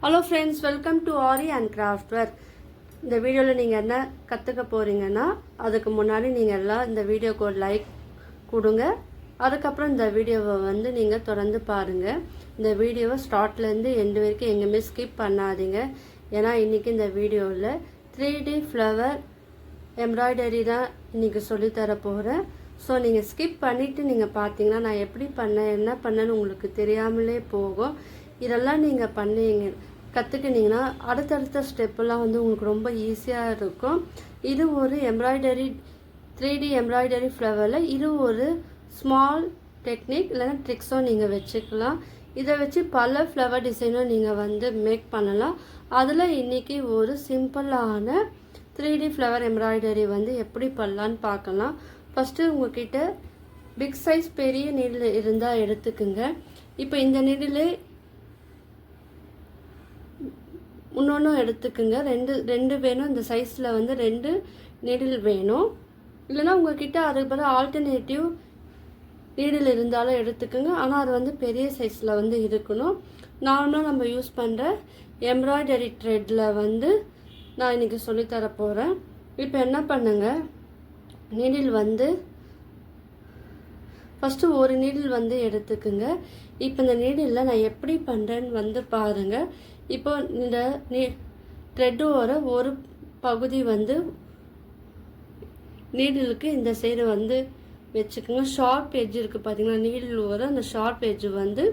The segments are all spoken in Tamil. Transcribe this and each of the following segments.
Hello friends, welcome to Aari and craftware. இந்த வீடியோவில் நீங்கள் என்ன கற்றுக்க போகிறீங்கன்னா, அதுக்கு முன்னாடி நீங்கள் எல்லாம் இந்த வீடியோக்கு ஒரு லைக் கொடுங்க. அதுக்கப்புறம் இந்த வீடியோவை வந்து நீங்கள் தொடர்ந்து பாருங்கள். இந்த வீடியோவை ஸ்டார்ட்லேருந்து எண்டு வரைக்கும் எங்கேயுமே ஸ்கிப் பண்ணாதீங்க. ஏன்னா இன்றைக்கி இந்த வீடியோவில் 3D ஃப்ளவர் எம்ப்ராய்டரி தான் இன்றைக்கி சொல்லித்தர போகிறேன். ஸோ நீங்கள் ஸ்கிப் பண்ணிவிட்டு நீங்கள் பார்த்தீங்கன்னா நான் எப்படி பண்ணேன் என்ன பண்ணேன்னு உங்களுக்கு தெரியாமலே போகும். இதெல்லாம் நீங்கள் பண்ணீங்க கற்றுக்கினீங்கன்னா அடுத்தடுத்த ஸ்டெப்பெல்லாம் வந்து உங்களுக்கு ரொம்ப ஈஸியாக இருக்கும். இது ஒரு எம்ப்ராய்டரி 3D எம்ப்ராய்டரி ஃப்ளவரில் இது ஒரு ஸ்மால் டெக்னிக் இல்லைன்னா ட்ரிக்ஸும் நீங்கள் வச்சுக்கலாம். இதை வச்சு பல ஃப்ளவர் டிசைனும் நீங்கள் வந்து மேக் பண்ணலாம். அதில் இன்றைக்கி ஒரு சிம்பிளான 3D ஃப்ளவர் எம்ப்ராய்டரி வந்து எப்படி பண்ணலான்னு பார்க்கலாம். ஃபஸ்ட்டு உங்கள்கிட்ட பிக் சைஸ் பெரிய நீடில் இருந்தால் எடுத்துக்குங்க. இப்போ இந்த நீடில் இன்னொன்றும் எடுத்துக்குங்க. ரெண்டு வேணும். இந்த சைஸில் வந்து 2 நீடில் வேணும். இல்லைனா உங்கள்கிட்ட அதுக்கு பதில் ஆல்டர்னேட்டிவ் நீடில் இருந்தாலும் எடுத்துக்குங்க. ஆனால் அது வந்து பெரிய சைஸில் வந்து இருக்கணும். நார்மலாக நம்ம யூஸ் பண்ணுற எம்ப்ராய்டரி த்ரெட்டில் வந்து நான் இன்றைக்கி சொல்லித்தர போகிறேன். இப்போ என்ன பண்ணுங்க, நீடில் வந்து ஃபஸ்ட்டு ஒரு நீடில் வந்து எடுத்துக்குங்க. இப்போ இந்த நீடிலில் நான் எப்படி பண்ணுறேன்னு வந்து பாருங்கள். இப்போ இந்த த்ரெட்டோட ஒரு பகுதி வந்து நீடிலுக்கு இந்த சைடு வந்து வச்சுக்கோங்க. ஷார்ப் எட்ஜ் இருக்குது பார்த்தீங்கன்னா, நீடில் வர அந்த ஷார்ப் எட்ஜ் வந்து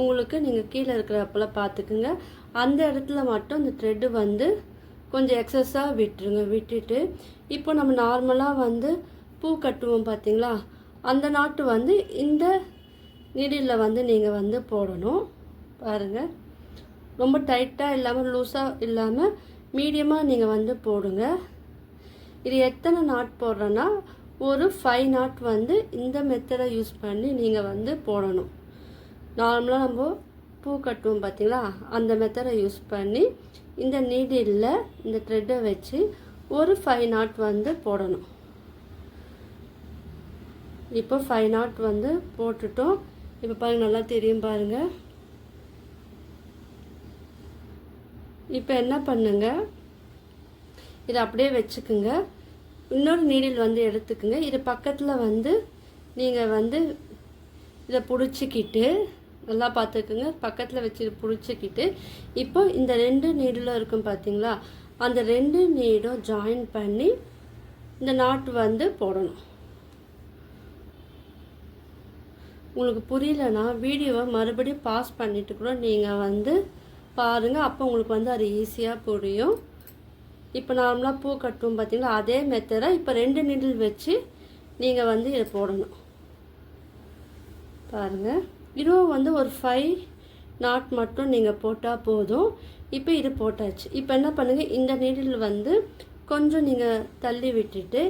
உங்களுக்கு நீங்கள் கீழே இருக்கிறப்பெல்லாம் பார்த்துக்குங்க. அந்த இடத்துல மட்டும் இந்த த்ரெட்டு வந்து கொஞ்சம் எக்ஸஸாக விட்டுருங்க. விட்டுட்டு இப்போ நம்ம நார்மலாக வந்து பூ கட்டுவோம் பார்த்தீங்களா, அந்த நாட்டு வந்து இந்த நீடிலில் வந்து நீங்கள் வந்து போடணும். பாருங்கள், ரொம்ப டைட்டாக இல்லாமல் லூஸாக இல்லாமல் மீடியமாக நீங்கள் வந்து போடுங்க. இது எத்தனை நாட் போடுறேன்னா ஒரு 5 நாட் வந்து இந்த மெத்தடை யூஸ் பண்ணி நீங்கள் வந்து போடணும். நார்மலாக நம்ம பூ கட்டுவோம் பார்த்தீங்களா, அந்த மெத்தடை யூஸ் பண்ணி இந்த நீடிலில் இந்த த்ரெட்டை வச்சு ஒரு 5 நாட் வந்து போடணும். இப்போ 5 நாட் வந்து போட்டுட்டோம். இப்போ பாருங்கள், நல்லா தெரியும் பாருங்கள். இப்போ என்ன பண்ணுங்க, இதை அப்படியே வச்சுக்குங்க. இன்னொரு நீடில் வந்து எடுத்துக்குங்க. இது பக்கத்தில் வந்து நீங்கள் வந்து இதை பிடிச்சிக்கிட்டு நல்லா பார்த்துக்குங்க. பக்கத்தில் வச்சு பிடிச்சிக்கிட்டு இப்போ இந்த 2 நீடிலும் இருக்கும் பார்த்தீங்களா, அந்த 2 நீடும் ஜாயின் பண்ணி இந்த நாட்டு வந்து போடணும். உங்களுக்கு புரியலன்னா வீடியோவை மறுபடியும் பாஸ் பண்ணிவிட்டு கூட நீங்கள் வந்து பாருங்கள். அப்போ உங்களுக்கு வந்து அது ஈஸியாக புரியும். இப்போ நார்மலாக பூ கட்டும் பார்த்தீங்களா, அதே மெத்தடை இப்போ 2 நீடில் வச்சு நீங்கள் வந்து இதை போடணும். பாருங்கள், இதுவும் வந்து ஒரு 5 நாட் மட்டும் நீங்கள் போட்டால் போதும். இப்போ இது போட்டாச்சு. இப்போ என்ன பண்ணுங்கள், இந்த நீடில் வந்து கொஞ்சம் நீங்கள் தள்ளி விட்டுட்டு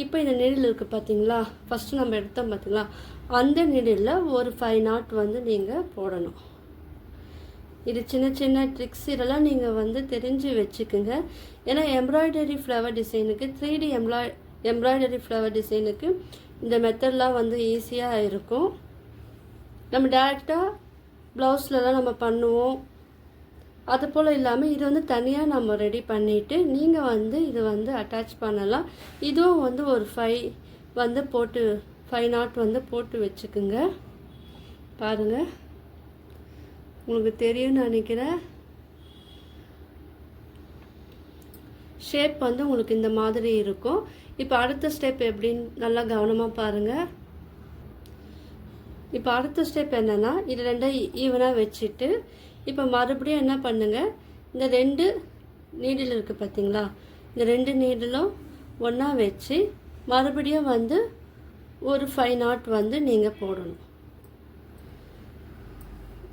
இப்போ இந்த நீடில் இருக்குது பார்த்தீங்களா, ஃபஸ்ட்டு நம்ம எடுத்தோம் பார்த்தீங்களா, அந்த நீடிலில் ஒரு 5 நாட் வந்து நீங்கள் போடணும். இது சின்ன சின்ன ட்ரிக்ஸ், இதெல்லாம் நீங்கள் வந்து தெரிஞ்சு வச்சுக்குங்க. ஏன்னா எம்ப்ராய்டரி ஃப்ளவர் டிசைனுக்கு 3D எம்ப்ராய்டரி ஃப்ளவர் டிசைனுக்கு இந்த மெத்தட்லாம் வந்து ஈஸியாக இருக்கும். நம்ம டேரெக்டாக ப்ளவுஸ்லலாம் நம்ம பண்ணுவோம். அது போல் இல்லாமல் இது வந்து தனியாக நம்ம ரெடி பண்ணிவிட்டு நீங்கள் வந்து இது வந்து அட்டாச் பண்ணலாம். இதுவும் வந்து ஒரு 5 வந்து போட்டு 5 நாட் வந்து போட்டு வச்சுக்குங்க. பாருங்கள், உங்களுக்கு தெரியும்னு நினைக்கிறேன். ஷேப் வந்து உங்களுக்கு இந்த மாதிரி இருக்கும். இப்போ அடுத்த ஸ்டெப் எப்படின்னு நல்லா கவனமாக பாருங்கள். இப்போ அடுத்த ஸ்டெப் என்னென்னா, இது 2 ஈவனாக வச்சுட்டு இப்போ மறுபடியும் என்ன பண்ணுங்கள், இந்த 2 நீடில் இருக்குது பார்த்தீங்களா, இந்த 2 நீடிலும் ஒன்றா வச்சு மறுபடியும் வந்து ஒரு 5 நாட் வந்து நீங்கள் போடணும்.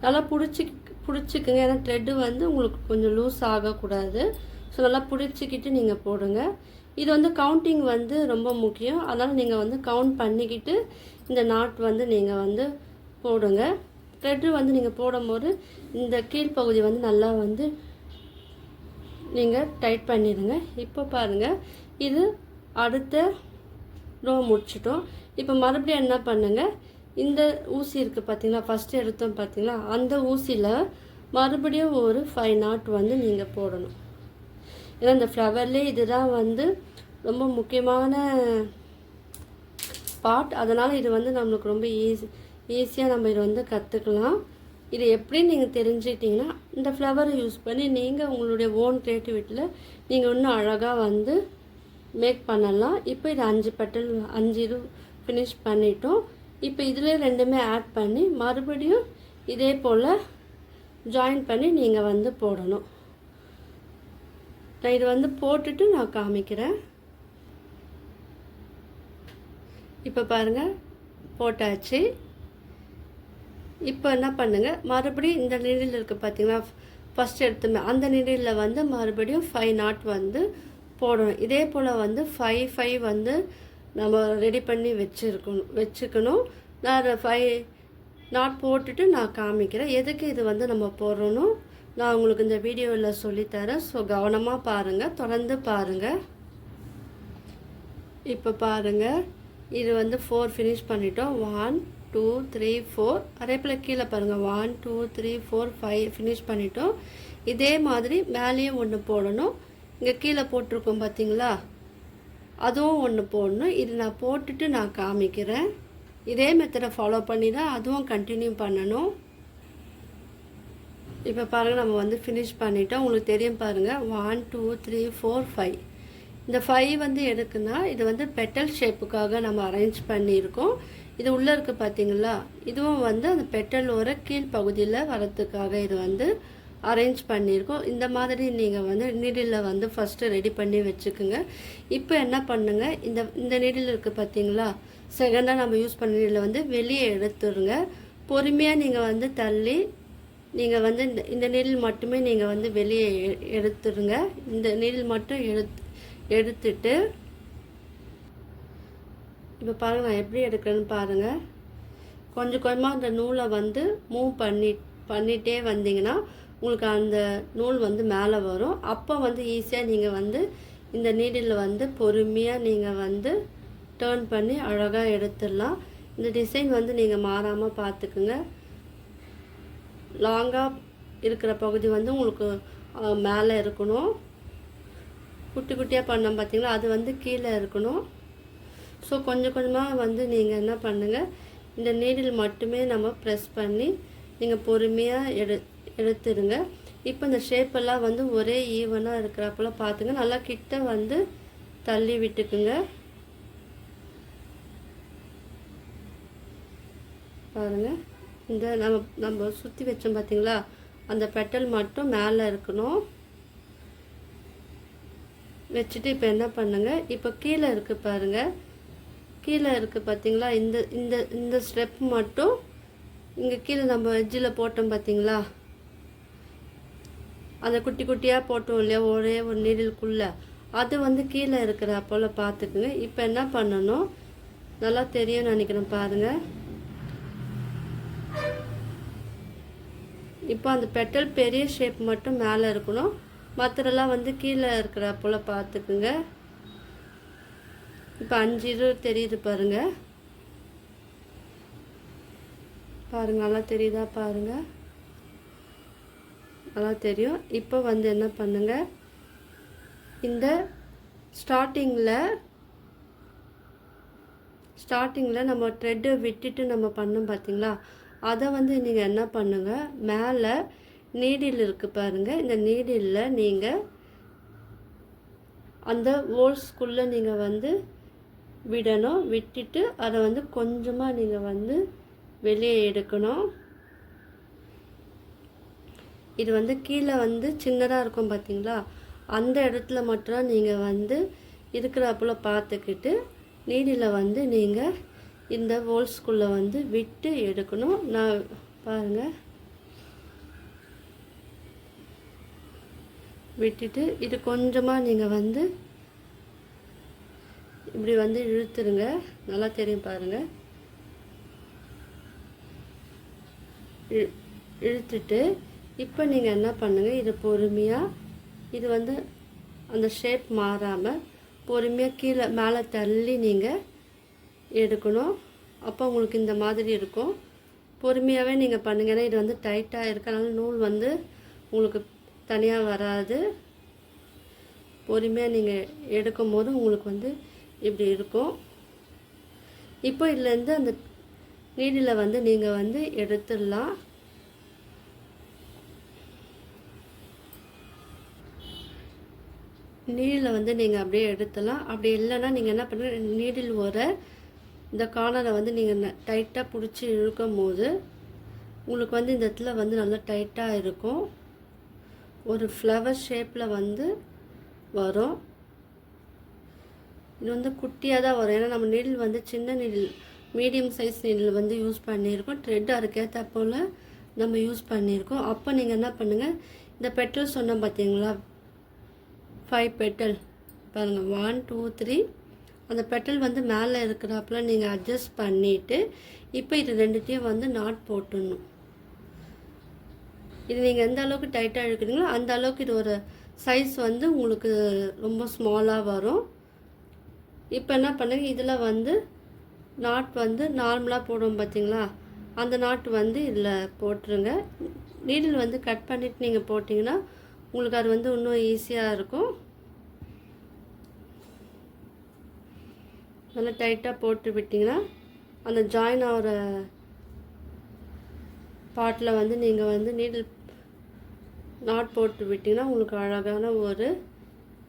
நல்லா பிடிச்சிக்குங்க. ஏன்னா த்ரெட்டு வந்து உங்களுக்கு கொஞ்சம் லூஸ் ஆகக்கூடாது. ஸோ நல்லா பிடிச்சிக்கிட்டு நீங்கள் போடுங்க. இது வந்து கவுண்டிங் வந்து ரொம்ப முக்கியம். அதனால் நீங்கள் வந்து கவுண்ட் பண்ணிக்கிட்டு இந்த நாட் வந்து நீங்கள் வந்து போடுங்க. த்ரெட்டு வந்து நீங்கள் போடும்போது இந்த கீழ்ப்பகுதி வந்து நல்லா வந்து நீங்கள் டைட் பண்ணிடுங்க. இப்போ பாருங்கள், இது அடுத்த ரோ முடிச்சிட்டோம். இப்போ மறுபடியும் என்ன பண்ணுங்கள், இந்த ஊசி இருக்குது பார்த்தீங்களா, ஃபஸ்ட்டு எடுத்தோம் பார்த்தீங்களா, அந்த ஊசியில் மறுபடியும் ஒரு 5 நாட் வந்து நீங்கள் போடணும். ஏன்னா இந்த ஃப்ளவர்லேயே இதுதான் வந்து ரொம்ப முக்கியமான பார்ட். அதனால் இது வந்து நம்மளுக்கு ரொம்ப ஈஸியாக நம்ம இதை வந்து கற்றுக்கலாம். இது எப்படி நீங்கள் தெரிஞ்சுக்கிட்டிங்கன்னா இந்த ஃப்ளவரை யூஸ் பண்ணி நீங்கள் உங்களுடைய ஓன் க்ரியேட்டிவிட்டியில் நீங்கள் இன்னும் அழகாக வந்து மேக் பண்ணலாம். இப்போ இது 5 பெட்டல் 5 இது ஃபினிஷ் பண்ணிட்டோம். இப்போ இதில் ரெண்டுமே ஆட் பண்ணி மறுபடியும் இதே போல் ஜாயின் பண்ணி நீங்கள் வந்து போடணும். நான் இது வந்து போட்டுட்டு நான் காமிக்கிறேன். இப்போ பாருங்கள் போட்டாச்சு. இப்போ என்ன பண்ணுங்கள், மறுபடியும் இந்த நீடில் இருக்குது பார்த்தீங்களா, ஃபஸ்ட் எடுத்துமே அந்த நீடில் வந்து மறுபடியும் 5 நாட் வந்து போடணும். இதே போல் வந்து 5 வந்து நம்ம ரெடி பண்ணி வச்சுக்கணும். நான் 5 நாட் போட்டுட்டு நான் காமிக்கிறேன். எதுக்கு இது வந்து நம்ம போடணும் நான் உங்களுக்கு இந்த வீடியோவில் சொல்லித்தரேன். ஸோ கவனமாக பாருங்கள், தொடர்ந்து பாருங்கள். இப்போ பாருங்கள், இது வந்து 4 ஃபினிஷ் பண்ணிட்டோம். 1 2 3 4 அதே போல் கீழே பாருங்கள் 1 2 3 4 5 ஃபினிஷ் பண்ணிட்டோம். இதே மாதிரி மேலேயும் ஒன்று போடணும். இங்கே கீழே போட்டிருக்கோம் பார்த்தீங்களா, அதுவும் ஒன்று போடணும். இது நான் போட்டுட்டு நான் காமிக்கிறேன். இதே மெத்தடை ஃபாலோ பண்ணி தான் அதுவும் கண்டினியூ பண்ணணும். இப்போ பாருங்கள் நம்ம வந்து ஃபினிஷ் பண்ணிட்டோம். உங்களுக்கு தெரியும் பாருங்கள் 1 2 3 4 5. இந்த 5 வந்து எதுக்குன்னா இது வந்து பெட்டல் ஷேப்புக்காக நம்ம அரேஞ்ச் பண்ணியிருக்கோம். இது உள்ளே இருக்குது பார்த்தீங்களா, இதுவும் வந்து அந்த பெட்டலோட கீழ் பகுதியில் வரத்துக்காக இது வந்து அரேஞ்ச் பண்ணியிருக்கோம். இந்த மாதிரி நீங்கள் வந்து நீடிலில் வந்து ஃபஸ்ட்டு ரெடி பண்ணி வச்சுக்கோங்க. இப்போ என்ன பண்ணுங்கள், இந்த நீடில் இருக்குது பார்த்தீங்களா, செகண்டாக நம்ம யூஸ் பண்ண நீடில் வந்து வெளியே எடுத்துருங்க. பொறுமையாக நீங்கள் வந்து தள்ளி நீங்கள் வந்து இந்த நீடில் மட்டுமே நீங்கள் வந்து வெளியே எடுத்துருங்க. இந்த நீடில் மட்டும் எடுத்துட்டு இப்போ பாருங்கள் நான் எப்படி எடுக்கிறேன்னு பாருங்கள். கொஞ்சம் கொஞ்சமாக அந்த நூலை வந்து மூவ் பண்ணிகிட்டே வந்தீங்கன்னா உங்களுக்கு அந்த நூல் வந்து மேலே வரும். அப்போ வந்து ஈஸியாக நீங்கள் வந்து இந்த நீடில் வந்து பொறுமையாக நீங்கள் வந்து டேர்ன் பண்ணி அழகாக எடுத்துடலாம். இந்த டிசைன் வந்து நீங்கள் மாறாமல் பார்த்துக்குங்க. லாங்காக இருக்கிற பகுதி வந்து உங்களுக்கு மேலே இருக்கணும். குட்டி குட்டியாக பண்ணோம் பார்த்தீங்களா, அது வந்து கீழே இருக்கணும். ஸோ கொஞ்சம் கொஞ்சமாக வந்து நீங்கள் என்ன பண்ணுங்கள், இந்த நீடில் மட்டுமே நம்ம ப்ரெஸ் பண்ணி நீங்கள் பொறுமையாக எடுத்துருங்க. இப்போ இந்த ஷேப்பெல்லாம் வந்து ஒரே ஈவனாக இருக்கிறப்பல பார்த்துங்க. நல்லா கிட்ட வந்து தள்ளி விட்டுக்குங்க. பாருங்கள், இந்த நம்ம சுற்றி வச்சோம் பார்த்தீங்களா, அந்த பெட்டல் மட்டும் மேலே இருக்கணும். வச்சுட்டு இப்போ என்ன பண்ணுங்கள், இப்போ கீழே இருக்குது பாருங்கள், கீழே இருக்குது பார்த்தீங்களா, இந்த ஸ்டெப் மட்டும் இங்கே கீழே நம்ம எட்ஜில் போட்டோம் பார்த்தீங்களா, அந்த குட்டி குட்டியாக போட்டோம் இல்லையா ஒரே ஒரு நீடிலுக்குள்ளே, அது வந்து கீழே இருக்கிற போல் பார்த்துக்குங்க. இப்போ என்ன பண்ணணும், நல்லா தெரியும்னு நினைக்கிறேன் பாருங்கள். இப்போ அந்த பெட்டல் பெரிய ஷேப் மட்டும் மேலே இருக்கணும், மற்றதெல்லாம் வந்து கீழே இருக்கிற போல் பார்த்துக்குங்க. இப்போ 5 இது தெரியுது பாருங்கள், நல்லா தெரியுதா பாருங்கள், நல்லா தெரியும். இப்போ வந்து என்ன பண்ணுங்கள், இந்த ஸ்டார்டிங்கில் நம்ம த்ரெட்டை விட்டுட்டு நம்ம பண்ணோம் பார்த்தீங்களா, அதை வந்து நீங்கள் என்ன பண்ணுங்கள், மேலே நீடில் இருக்குது பாருங்கள், இந்த நீடிலில் நீங்கள் அந்த ஹோல்ஸ்குள்ளே நீங்கள் வந்து விடணும். விட்டுட்டு அதை வந்து கொஞ்சமாக நீங்கள் வந்து வெளியே எடுக்கணும். இது வந்து கீழே வந்து சின்னதாக இருக்கும் பார்த்தீங்களா, அந்த இடத்துல மட்டும் நீங்கள் வந்து இருக்கிறப்பல பார்த்துக்கிட்டு நீடில் வந்து நீங்கள் இந்த ஹோல்ஸ்குள்ளே வந்து விட்டு எடுக்கணும். நான் பாருங்கள் விட்டுட்டு இது கொஞ்சமாக நீங்கள் வந்து இப்படி வந்து இழுத்துருங்க. நல்லா தெரியும் பாருங்கள். இழுத்துட்டு இப்போ நீங்கள் என்ன பண்ணுங்கள், இது பொறுமையாக இது வந்து அந்த ஷேப் மாறாமல் பொறுமையாக கீழே மேலே தள்ளி நீங்கள் எடுக்கணும். அப்போ உங்களுக்கு இந்த மாதிரி இருக்கும். பொறுமையாகவே நீங்கள் பண்ணுங்க. ஏன்னா இது வந்து டைட்டாக இருக்கனால நூல் வந்து உங்களுக்கு தனியாக வராது. பொறுமையாக நீங்கள் எடுக்கும் போது உங்களுக்கு வந்து இப்படி இருக்கும். இப்போ இதுலேருந்து அந்த நீடில் வந்து நீங்கள் வந்து எடுத்துடலாம். நீடில் வந்து நீங்கள் அப்படியே எடுத்துடலாம். அப்படி இல்லைன்னா நீங்கள் என்ன பண்ணுங்க, நீடில் இந்த கார்னரை வந்து நீங்கள் டைட்டாக பிடிச்சி இழுக்கும் போது உங்களுக்கு வந்து இந்த இடத்துல வந்து நல்லா டைட்டாக இருக்கும். ஒரு ஃப்ளவர் ஷேப்பில் வந்து வரும். இது வந்து குட்டியாக தான் வரும். ஏன்னா நம்ம நீடில் வந்து சின்ன நீடில், மீடியம் சைஸ் நீடில் வந்து யூஸ் பண்ணியிருக்கோம். த்ரெட் அதுக்கேற்ற போல் நம்ம யூஸ் பண்ணியிருக்கோம். அப்போ நீங்கள் என்ன பண்ணுங்கள், இந்த பெட்டல் சொன்னோம் பார்த்தீங்களா, 5 பெட்டல் பாருங்கள், 1 2 3. அந்த பெட்டல் வந்து மேலே இருக்கிறாப்புல நீங்கள் அட்ஜஸ்ட் பண்ணிவிட்டு இப்போ இது ரெண்டுத்தையும் வந்து நாட் போட்டுடணும். இது நீங்கள் எந்த அளவுக்கு டைட்டாக இழுக்கிறீங்களோ அந்த அளவுக்கு இது ஒரு சைஸ் வந்து உங்களுக்கு ரொம்ப ஸ்மாலாக வரும். இப்போ என்ன பண்ணுங்க, இதில் வந்து நாட் வந்து நார்மலாக போடுவோம் பார்த்தீங்களா, அந்த நாட் வந்து இதில் போட்டுருங்க. நீடில் வந்து கட் பண்ணிவிட்டு நீங்கள் போட்டிங்கன்னா உங்களுக்கு அது வந்து இன்னும் ஈஸியாக இருக்கும். நல்லா டைட்டாக போட்டு விட்டிங்கன்னா அந்த ஜாயின் ஆகிற பார்ட்டில் வந்து நீங்கள் வந்து நீடில் நாட் போட்டு விட்டிங்கன்னா உங்களுக்கு அழகான ஒரு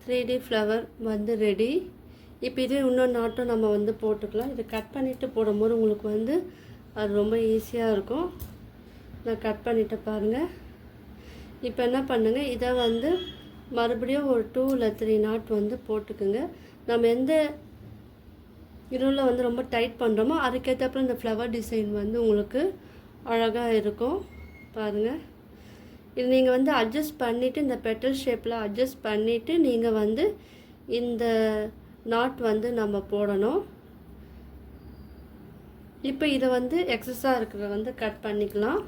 3D ஃப்ளவர் வந்து ரெடி. இப்போ இதே இன்னொரு நாட்டும் நம்ம வந்து போட்டுக்கலாம். இது கட் பண்ணிவிட்டு போடும்போது உங்களுக்கு வந்து அது ரொம்ப ஈஸியாக இருக்கும். நான் கட் பண்ணிவிட்டு பாருங்கள். இப்போ என்ன பண்ணுங்கள், இதை வந்து மறுபடியும் ஒரு 2 இல்லை 3 நாட் வந்து போட்டுக்குங்க. நம்ம எந்த இதுல வந்து ரொம்ப டைட் பண்ணுறோமோ அதுக்கேற்றப்பறம் இந்த ஃப்ளவர் டிசைன் வந்து உங்களுக்கு அழகாக இருக்கும். பாருங்கள், இது நீங்கள் வந்து அட்ஜஸ்ட் பண்ணிவிட்டு இந்த பெட்டல் ஷேப்பில் அட்ஜஸ்ட் பண்ணிவிட்டு நீங்கள் வந்து இந்த நாட் வந்து நம்ம போடணும். இப்போ இதை வந்து எக்ஸஸாக இருக்கிறத வந்து கட் பண்ணிக்கலாம்.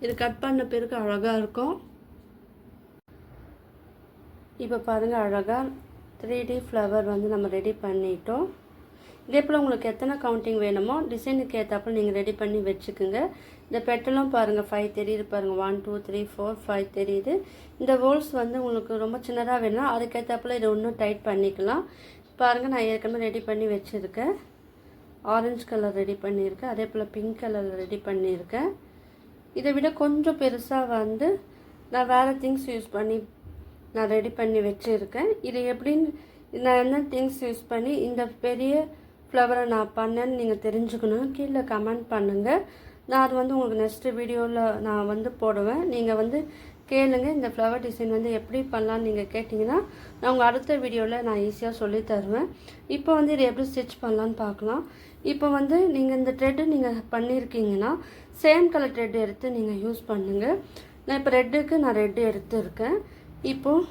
இது கட் பண்ண பிறகு அழகாக இருக்கும். இப்போ பாருங்கள், அழகாக 3D ஃப்ளவர் வந்து நம்ம ரெடி பண்ணிட்டோம். இதே போல் உங்களுக்கு எத்தனை கவுண்டிங் வேணுமோ டிசைனுக்கு ஏற்றப்போ நீங்கள் ரெடி பண்ணி வச்சுக்கோங்க. இந்த பெட்டலும் பாருங்கள் 5 தெரியுது பாருங்கள், 1 2 3 4 5 தெரியுது. இந்த ஹோல்ஸ் வந்து உங்களுக்கு ரொம்ப சின்னதாக வேணும்னா அதுக்கேற்றப்பல இதை இன்னும் டைட் பண்ணிக்கலாம். பாருங்கள், நான் ஏற்கனவே ரெடி பண்ணி வச்சுருக்கேன். ஆரஞ்சு கலர் ரெடி பண்ணியிருக்கேன், அதே போல் பிங்க் கலர் ரெடி பண்ணியிருக்கேன். இதை விட கொஞ்சம் பெருசாக வந்து நான் வேறு திங்ஸ் யூஸ் பண்ணி நான் ரெடி பண்ணி வச்சுருக்கேன். இது எப்படின்னு நான் என்ன திங்ஸ் யூஸ் பண்ணி இந்த பெரிய ஃப்ளவரை நான் பண்ணேன்னு நீங்கள் தெரிஞ்சுக்கணும், கீழே கமெண்ட் பண்ணுங்கள். நான் அது வந்து உங்களுக்கு நெக்ஸ்ட்டு வீடியோவில் நான் வந்து போடுவேன். நீங்கள் வந்து கேளுங்க, இந்த ஃப்ளவர் டிசைன் வந்து எப்படி பண்ணலான்னு நீங்கள் கேட்டிங்கன்னா நான் உங்கள் அடுத்த வீடியோவில் நான் ஈஸியாக சொல்லி தருவேன். இப்போ வந்து இதை எப்படி ஸ்டிச் பண்ணலான்னு பார்க்கலாம். இப்போ வந்து நீங்கள் இந்த த்ரெட்டு நீங்கள் பண்ணியிருக்கீங்கன்னா சேம் கலர் த்ரெட் எடுத்து நீங்கள் யூஸ் பண்ணுங்கள். நான் இப்போ ரெட்டுக்கு நான் ரெட்டு எடுத்துருக்கேன். இப்போது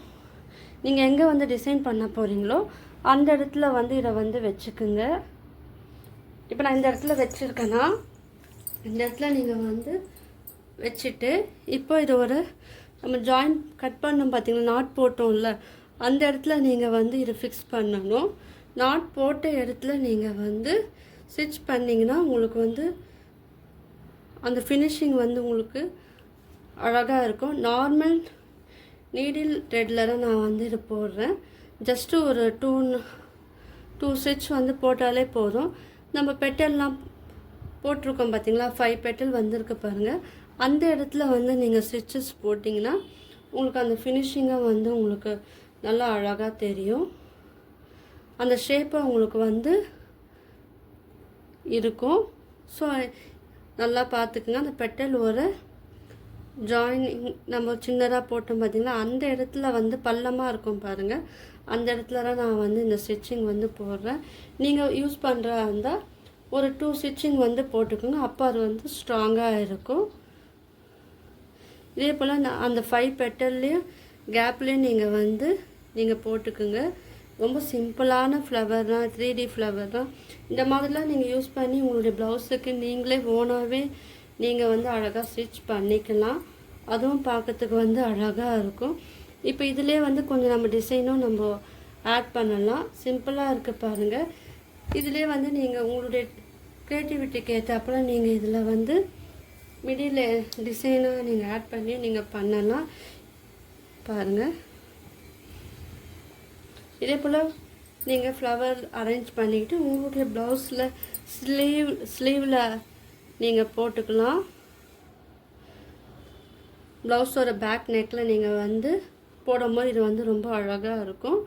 நீங்கள் எங்கே வந்து டிசைன் பண்ண போகிறீங்களோ அந்த இடத்துல வந்து இதை வந்து வச்சுக்குங்க. இப்போ நான் இந்த இடத்துல வச்சுருக்கேன்னா இந்த இடத்துல நீங்கள் வந்து வச்சுட்டு இப்போ இது ஒரு நம்ம ஜாயின் கட் பண்ணோம் பார்த்தீங்கன்னா, நாட் போட்டோம்ல அந்த இடத்துல நீங்கள் வந்து இதை ஃபிக்ஸ் பண்ணணும். நாட் போட்ட இடத்துல நீங்கள் வந்து ஸ்டிச் பண்ணிங்கன்னா உங்களுக்கு வந்து அந்த ஃபினிஷிங் வந்து உங்களுக்கு அழகாக இருக்கும். நார்மல் நீடில் த்ரெட்டில் தான் நான் வந்து இது போடுறேன். ஜஸ்ட்டு ஒரு 2 ஸ்டிச் வந்து போட்டாலே போதும். நம்ம பெட்டல்லாம் போட்டிருக்கோம் பார்த்தீங்களா, 5 பெட்டல் வந்திருக்கு பாருங்கள். அந்த இடத்துல வந்து நீங்கள் ஸ்டிச்சஸ் போட்டிங்கன்னா உங்களுக்கு அந்த ஃபினிஷிங்காக வந்து உங்களுக்கு நல்லா அழகாக தெரியும். அந்த ஷேப்பை உங்களுக்கு வந்து இருக்கும். ஸோ நல்லா பார்த்துக்குங்க. அந்த பெட்டல் ஒரு ஜாயினிங் நம்ம சின்னதாக போட்டோம் பார்த்திங்களா, அந்த இடத்துல வந்து பள்ளமாக இருக்கும் பாருங்கள். அந்த இடத்துல தான் நான் வந்து இந்த ஸ்டிச்சிங் வந்து போடுறேன். நீங்கள் யூஸ் பண்ணுறா இருந்தால் ஒரு 2 ஸ்டிச்சிங் வந்து போட்டுக்கோங்க, அப்போ அது வந்து ஸ்ட்ராங்காக இருக்கும். இதே போல் நான் அந்த 5 பெட்டல்லையும் கேப்லேயும் நீங்கள் போட்டுக்குங்க. ரொம்ப சிம்பிளான ஃப்ளவர் தான், 3D ஃப்ளவர் தான். இந்த மாதிரிலாம் நீங்கள் யூஸ் பண்ணி உங்களுடைய ப்ளவுஸுக்கு நீங்களே ஓனாகவே நீங்கள் வந்து அழகாக ஸ்டிச் பண்ணிக்கலாம். அதுவும் பார்க்கறதுக்கு வந்து அழகாக இருக்கும். இப்போ இதிலே வந்து கொஞ்சம் நம்ம டிசைனும் நம்ம ஆட் பண்ணலாம். சிம்பிளாக இருக்குது பாருங்கள். இதிலே வந்து நீங்கள் உங்களுடைய க்ரியேட்டிவிட்டிக்கு ஏற்றாப்புல நீங்கள் இதில் வந்து மிடில் டிசைனாக நீங்கள் ஆட் பண்ணி நீங்கள் பண்ணலாம். பாருங்கள், இதே போல் நீங்கள் ஃப்ளவர் அரேஞ்ச் பண்ணிக்கிட்டு உங்களுடைய ப்ளவுஸில் ஸ்லீவில் நீங்கள் போட்டுக்கலாம். ப்ளவுஸோட பேக் நெக்கில் நீங்கள் வந்து போடும்போது இது வந்து ரொம்ப அழகாக இருக்கும்.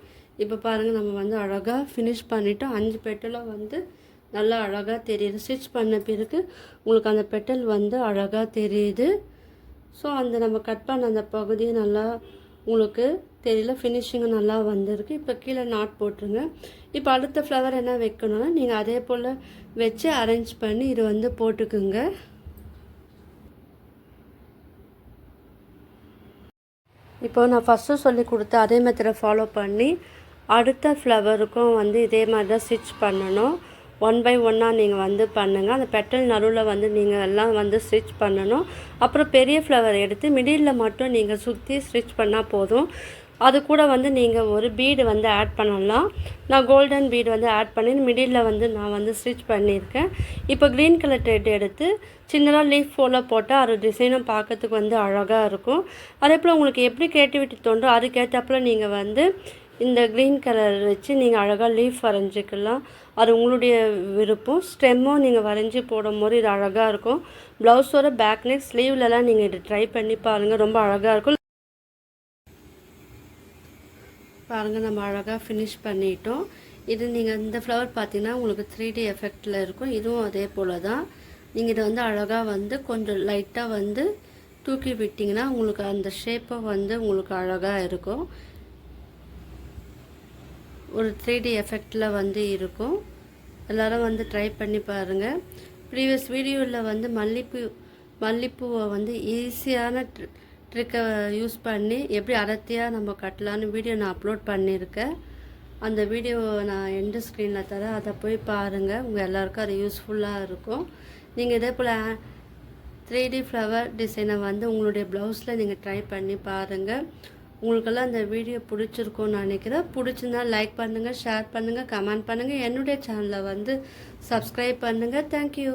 இப்போ பாருங்கள், நம்ம வந்து அழகாக ஃபினிஷ் பண்ணிவிட்டோம். 5 பெட்டலும் வந்து நல்லா அழகாக தெரியுது. ஸ்டிச் பண்ண பிறகு உங்களுக்கு அந்த பெட்டல் வந்து அழகாக தெரியுது. ஸோ அந்த நம்ம கட் பண்ண அந்த பகுதியை நல்லா உங்களுக்கு தெரியல, ஃபினிஷிங்கும் நல்லா வந்திருக்கு. இப்போ கீழே நாட் போட்டுருங்க. இப்போ அடுத்த ஃப்ளவர் என்ன வைக்கணும்னா நீங்கள் அதே போல் வச்சு அரேஞ்ச் பண்ணி இது வந்து போட்டுக்குங்க. இப்போ நான் ஃபஸ்ட்டு சொல்லி கொடுத்த அதே மெத்தடை ஃபாலோ பண்ணி அடுத்த ஃப்ளவருக்கும் வந்து இதே மாதிரி தான் ஸ்டிச் பண்ணணும். 1 by 1 நீங்கள் வந்து பண்ணுங்கள். அந்த பெட்டல் நடுவில் வந்து நீங்கள் எல்லாம் வந்து ஸ்டிச் பண்ணணும். அப்புறம் பெரிய ஃப்ளவர் எடுத்து மிடில் மட்டும் நீங்கள் சுற்றி ஸ்டிச் பண்ணால் போதும். அது கூட வந்து நீங்கள் ஒரு பீடு வந்து ஆட் பண்ணலாம். நான் கோல்டன் பீடு வந்து ஆட் பண்ணி மிடில் வந்து நான் வந்து ஸ்டிச் பண்ணியிருக்கேன். இப்போ க்ரீன் கலர் த்ரெட் எடுத்து சின்னதாக லீஃப் போல் போட்டால் அது டிசைனும் பார்க்கறதுக்கு வந்து அழகாக இருக்கும். அதே போல் உங்களுக்கு எப்படி க்ரியேட்டிவிட்டி தோன்றோ அதுக்கேற்றப்பல நீங்கள் வந்து இந்த க்ரீன் கலர் வச்சு நீங்கள் அழகாக லீஃப் வரைஞ்சிக்கலாம். அது உங்களுடைய விருப்பம். ஸ்டெம்மும் நீங்கள் வரைஞ்சி போடும்போது இது அழகாக இருக்கும். ப்ளவுஸோட பேக் நெக் ஸ்லீவ்லலாம் நீங்கள் இது ட்ரை பண்ணி பாருங்கள், ரொம்ப அழகாக இருக்கும். பாருங்கள், நம்ம அழகாக ஃபினிஷ் பண்ணிட்டோம். இது நீங்கள் இந்த ஃப்ளவர் பார்த்தீங்கன்னா உங்களுக்கு 3D எஃபெக்டில் இருக்கும். இதுவும் அதே போல் தான். நீங்கள் இதை வந்து அழகாக வந்து கொஞ்சம் லைட்டாக வந்து தூக்கி விட்டிங்கன்னா உங்களுக்கு அந்த ஷேப்பை வந்து உங்களுக்கு அழகாக இருக்கும். ஒரு 3D எஃபெக்டில் வந்து இருக்கும். எல்லோரும் வந்து ட்ரை பண்ணி பாருங்கள். ப்ரீவியஸ் வீடியோவில் வந்து மல்லிப்பூவை வந்து ஈஸியான ட்ரிக்கை யூஸ் பண்ணி எப்படி அடர்த்தியாக நம்ம கட்டலான்னு வீடியோ நான் அப்லோட் பண்ணியிருக்கேன். அந்த வீடியோவை நான் எண்டு ஸ்க்ரீனில் தரேன், அதை போய் பாருங்கள். உங்கள் எல்லாருக்கும் அது யூஸ்ஃபுல்லாக இருக்கும். நீங்கள் இதே போல் 3D ஃப்ளவர் டிசைனை வந்து உங்களுடைய ப்ளவுஸில் நீங்கள் ட்ரை பண்ணி பாருங்கள். உங்களுக்கெல்லாம் இந்த வீடியோ பிடிச்சிருக்கும்னு நினைக்கிறேன். பிடிச்சிருந்தா லைக் பண்ணுங்கள், ஷேர் பண்ணுங்கள், கமெண்ட் பண்ணுங்கள். என்னுடைய சேனலை வந்து சப்ஸ்கிரைப் பண்ணுங்கள். தேங்க்யூ.